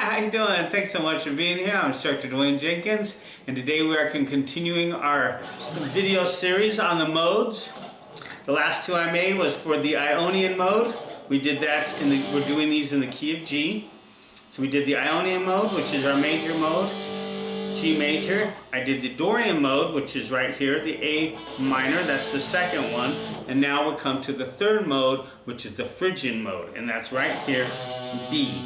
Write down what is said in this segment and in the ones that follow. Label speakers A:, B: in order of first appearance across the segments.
A: how you doing? Thanks so much for being here. I'm instructor Dwayne Jenkins, and today we are continuing our video series on the modes. The last two I made was for the Ionian mode. We did that we're doing these in the key of G. So we did the Ionian mode, which is our major mode, G major. I did the Dorian mode, which is right here, the A minor, that's the second one. And now we come to the third mode, which is the Phrygian mode, and that's right here, B.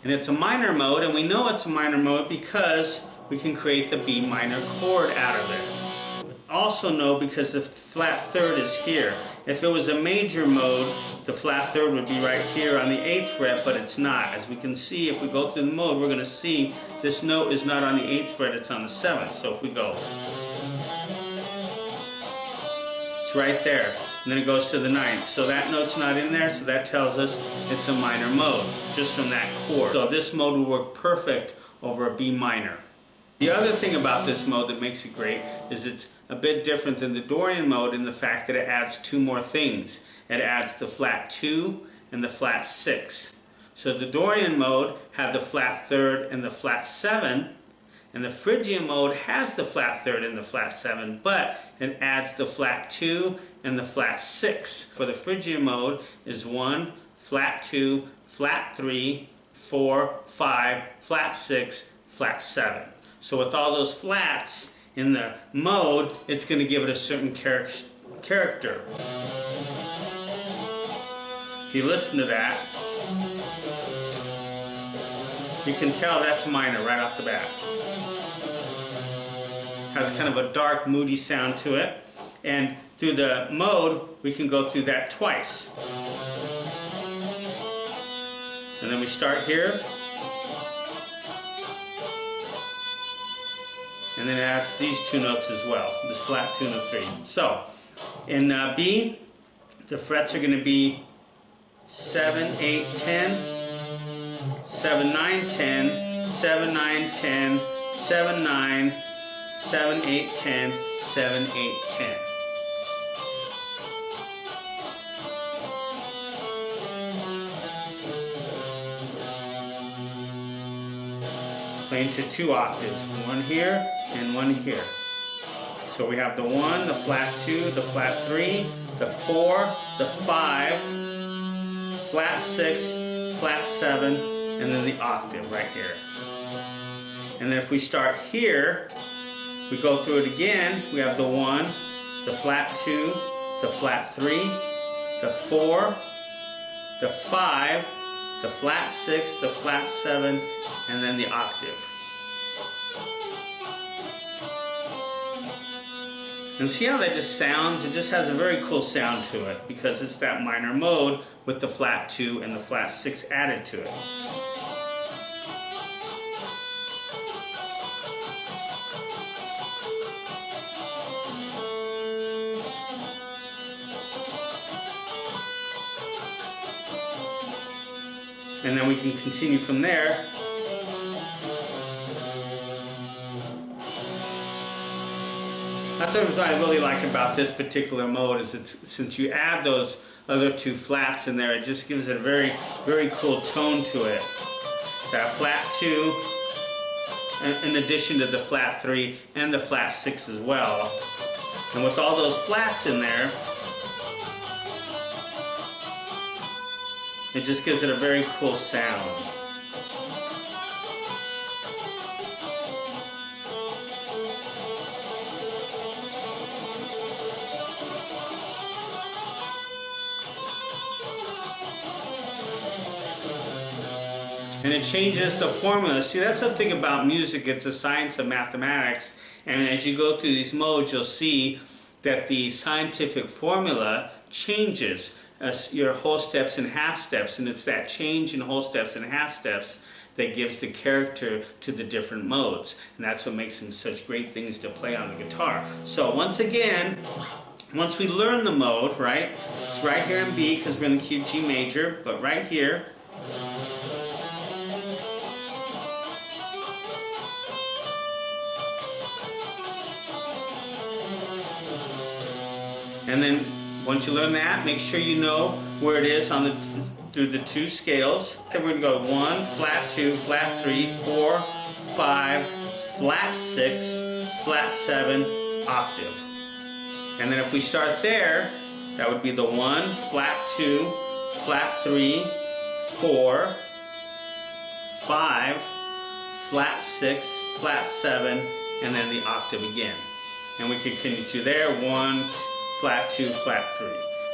A: And it's a minor mode, and we know it's a minor mode because we can create the B minor chord out of it. Also know because the flat third is here. If it was a major mode, the flat third would be right here on the 8th fret, but it's not. As we can see, if we go through the mode, we're going to see this note is not on the 8th fret, it's on the 7th. So if we go, it's right there. And then it goes to the 9th. So that note's not in there, so that tells us it's a minor mode, just from that chord. So this mode will work perfect over a B minor. The other thing about this mode that makes it great is it's a bit different than the Dorian mode in the fact that it adds two more things. It adds the flat 2 and the flat 6. So the Dorian mode had the flat third and the flat 7, and the Phrygian mode has the flat third and the flat 7, but it adds the flat 2 and the flat 6. For the Phrygian mode is 1, flat 2, flat 3, 4, 5, flat 6, flat 7. So with all those flats in the mode, it's going to give it a certain character. If you listen to that, you can tell that's minor right off the bat. Has kind of a dark, moody sound to it. And through the mode, we can go through that twice. And then we start here. And then it adds these two notes as well, this flat 2 and a 3. So, in B, the frets are going to be 7, 8, 10, 7, 9, 10, 7, 9, 10, 7, 9, 7, 8, 10, 7, 8, 10. Playing to two octaves, one here and one here. So we have the 1, the flat 2, the flat 3, the 4, the 5, flat 6, flat 7, and then the octave right here. And then if we start here, we go through it again, we have the 1, the flat 2, the flat 3, the 4, the 5, the flat 6, the flat 7, and then the octave. And see how that just sounds? It just has a very cool sound to it because it's that minor mode with the flat 2 and the flat 6 added to it. And then we can continue from there. That's what I really like about this particular mode is since you add those other two flats in there, it just gives it a very, very cool tone to it. That flat 2, in addition to the flat 3 and the flat 6 as well. And with all those flats in there, it just gives it a very cool sound. And it changes the formula. See, that's the thing about music. It's a science of mathematics. And as you go through these modes, you'll see that the scientific formula changes your whole steps and half steps. And it's that change in whole steps and half steps that gives the character to the different modes. And that's what makes them such great things to play on the guitar. So once again, once we learn the mode, right, it's right here in B because we're in the key of G major, but right here, And then once you learn that, make sure you know where it is on through the two scales. Then we're going to go 1, flat 2, flat 3, 4, 5, flat 6, flat 7, octave. And then if we start there, that would be the 1, flat 2, flat 3, 4, 5, flat 6, flat 7, and then the octave again. And we can continue to there, 1, flat 2, flat 3.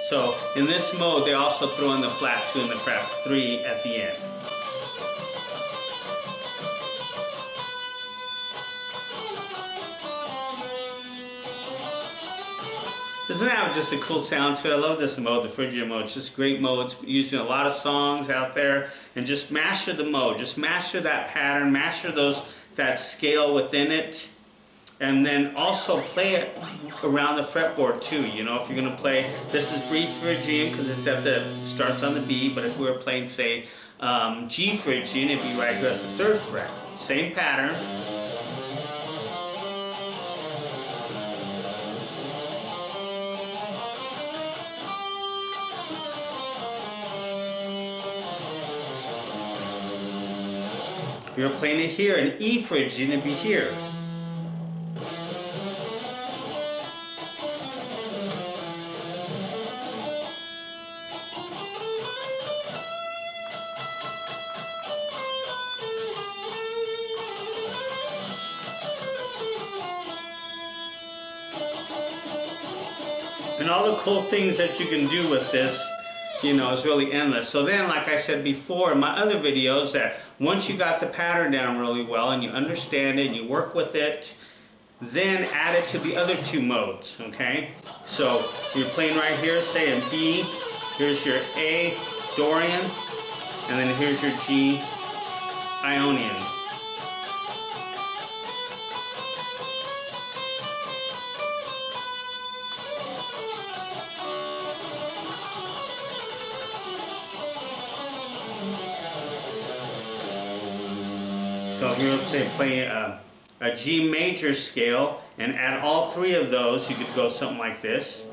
A: So in this mode, they also throw in the flat 2 and the flat 3 at the end. Doesn't that have just a cool sound to it? I love this mode, the Phrygian mode. It's just a great mode. It's used in a lot of songs out there. And just master the mode. Just master that pattern. Master that scale within it. And then also play it around the fretboard too. You know, if you're going to play, this is B Phrygian because it's starts on the B. But if we were playing, say, G Phrygian, it'd be right here at the 3rd fret. Same pattern. If you're playing it here in E Phrygian, it'd be here. And all the cool things that you can do with this, you know, is really endless. So then, like I said before in my other videos, that once you got the pattern down really well and you understand it and you work with it, then add it to the other two modes, okay? So you're playing right here, say in B, here's your A, Dorian, and then here's your G, Ionian. So here, let's say play a G major scale and add all three of those, you could go something like this.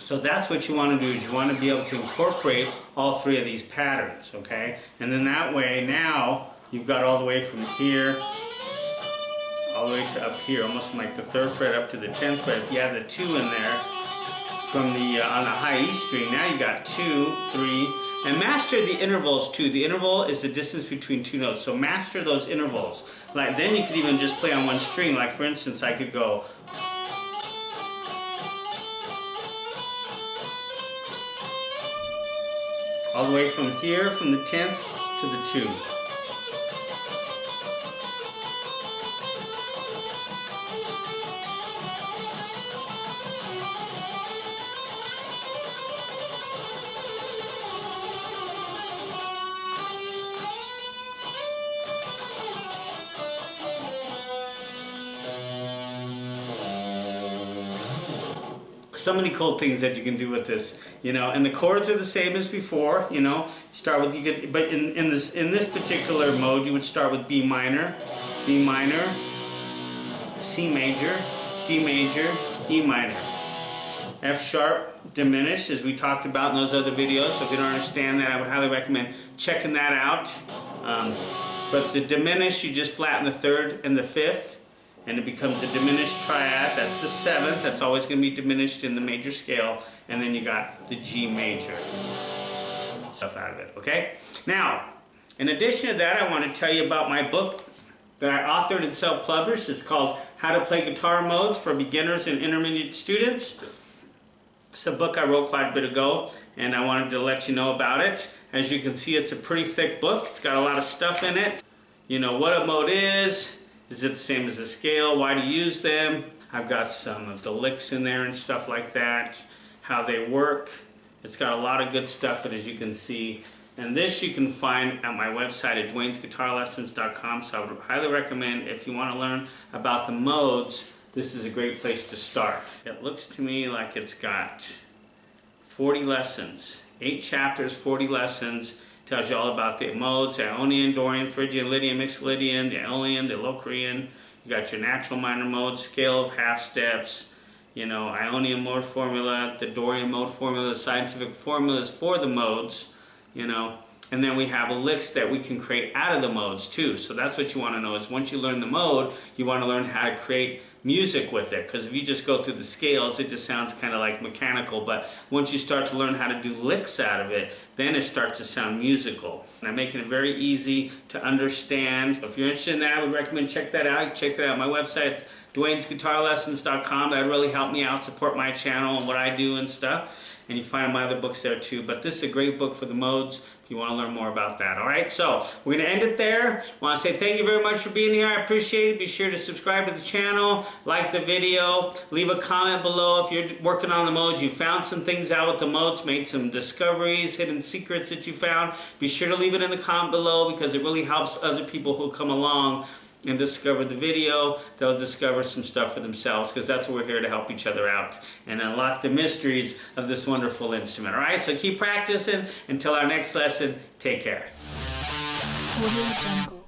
A: So that's what you want to do, is you want to be able to incorporate all three of these patterns, okay? And then that way, now, you've got all the way from here, all the way to up here, almost from like the 3rd fret up to the 10th fret. If you have the 2 in there, from the, on the high E string, now you got 2, 3, and master the intervals too. The interval is the distance between two notes, so master those intervals. Like, then you could even just play on one string, like for instance, I could go, all the way from here, from the 10th to the 2. So many cool things that you can do with this, you know, and the chords are the same as before, you know. Start with, you could, but in this particular mode, you would start with B minor, C major, D major, E minor. F sharp diminished, as we talked about in those other videos. So if you don't understand that, I would highly recommend checking that out. But the diminished, you just flatten the 3rd and the 5th. And it becomes a diminished triad. That's the 7th. That's always going to be diminished in the major scale. And then you got the G major. Stuff out of it, okay? Now, in addition to that, I want to tell you about my book that I authored and self-published. It's called How to Play Guitar Modes for Beginners and Intermediate Students. It's a book I wrote quite a bit ago, and I wanted to let you know about it. As you can see, it's a pretty thick book. It's got a lot of stuff in it. You know what a mode is it the same as a scale, why to use them. I've got some of the licks in there and stuff like that, how they work. It's got a lot of good stuff, but as you can see, And this you can find at my website at dwaynesguitarlessons.com. So I would highly recommend, if you want to learn about the modes, this is a great place to start. It looks to me like it's got 40 lessons, 8 chapters, 40 lessons. Tells you all about the modes: Ionian, Dorian, Phrygian, Lydian, Mixed Lydian, the Aeolian, the Locrian. You got your natural minor modes, scale of half steps, you know, Ionian mode formula, the Dorian mode formula, the scientific formulas for the modes, you know. And then we have licks that we can create out of the modes too. So that's what you want to know, is once you learn the mode, you want to learn how to create music with it. Because if you just go through the scales, it just sounds kind of like mechanical. But once you start to learn how to do licks out of it, then it starts to sound musical. And I'm making it very easy to understand. If you're interested in that, I would recommend check that out. You can check that out on my website. It's dwaynesguitarlessons.com. That would really help me out, support my channel and what I do and stuff. And you find my other books there too. But this is a great book for the modes if you want to learn more about that. Alright, so we're going to end it there. I want to say thank you very much for being here. I appreciate it. Be sure to subscribe to the channel, like the video, leave a comment below if you're working on the modes. You found some things out with the modes, made some discoveries, hidden secrets that you found. Be sure to leave it in the comment below, because it really helps other people who come along and discover the video. They'll discover some stuff for themselves, because that's what we're here to help each other out and unlock the mysteries of this wonderful instrument. Alright, so keep practicing. Until our next lesson, take care.
B: Audio Jungle.